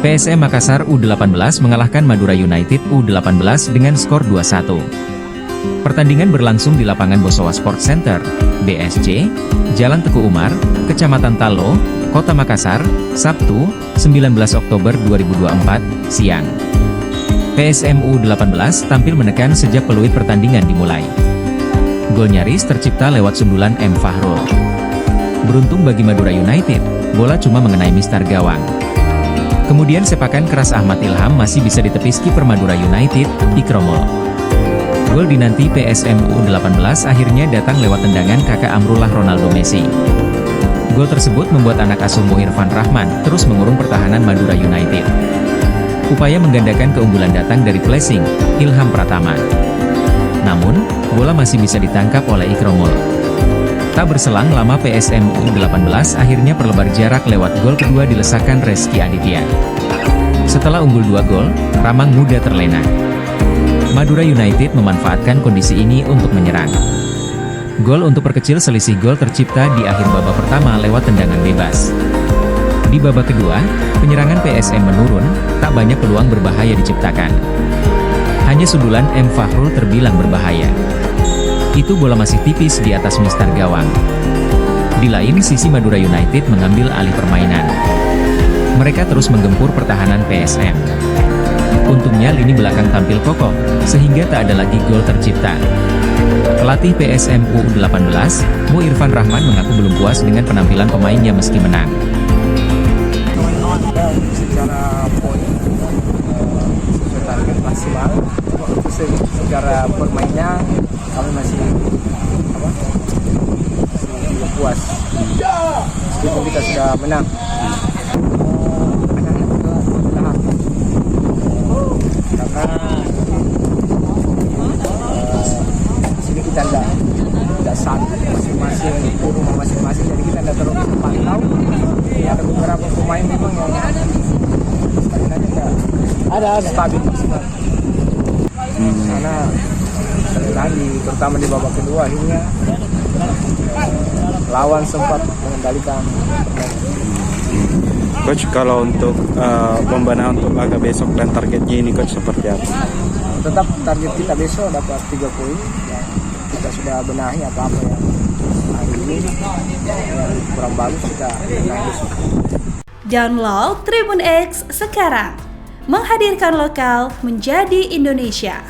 PSM Makassar U18 mengalahkan Madura United U18 dengan skor 2-1. Pertandingan berlangsung di lapangan Bosowa Sport Center, BSC, Jalan Teguh Umar, Kecamatan Talo, Kota Makassar, Sabtu, 19 Oktober 2024, siang. PSM U18 tampil menekan sejak peluit pertandingan dimulai. Gol nyaris tercipta lewat sundulan M. Fahrul. Beruntung bagi Madura United, bola cuma mengenai mistar gawang. Kemudian sepakan keras Ahmad Ilham masih bisa ditepis kiper Madura United, Ikromul. Gol dinanti PSM U18 akhirnya datang lewat tendangan kakak Amrullah Ronaldo Messi. Gol tersebut membuat anak asuh Mo Irfan Rahman terus mengurung pertahanan Madura United. Upaya menggandakan keunggulan datang dari flashing Ilham Pratama. Namun, bola masih bisa ditangkap oleh Ikromul. Tak berselang lama PSM U18 akhirnya perlebar jarak lewat gol kedua dilesakan Reski Aditya. Setelah unggul 2 gol, Ramang Muda terlena. Madura United memanfaatkan kondisi ini untuk menyerang. Gol untuk perkecil selisih gol tercipta di akhir babak pertama lewat tendangan bebas. Di babak kedua, penyerangan PSM menurun, tak banyak peluang berbahaya diciptakan. Hanya sundulan M. Fahrul terbilang berbahaya. Itu bola masih tipis di atas mistar gawang. Di lain sisi Madura United mengambil alih permainan. Mereka terus menggempur pertahanan PSM. Untungnya lini belakang tampil kokoh, sehingga tak ada lagi gol tercipta. Pelatih PSM U18, Mo Irfan Rahman mengaku belum puas dengan penampilan pemainnya meski menang. Secara poin sesuai target maksimal, secara permainnya kami masih belum puas meskipun kita sudah menang. Anak-anak juga bertahap karena sini kita tidak satu masing-masing di rumah masing-masing, jadi kita tidak terlalu terpantau. Ada beberapa pemain memang yang ada stabil maksimal. Karena sekali lagi, terutama di babak kedua akhirnya lawan sempat mengendalikan permainan. Coach, kalau untuk pembenahan untuk laga besok dan targetnya ini Coach seperti apa? Tetap target kita besok dapat 3 poin. Kita sudah benahi apa-apa yang hari ini yang kurang bagus, kita benahi besok. Download Tribun X sekarang, menghadirkan lokal menjadi Indonesia.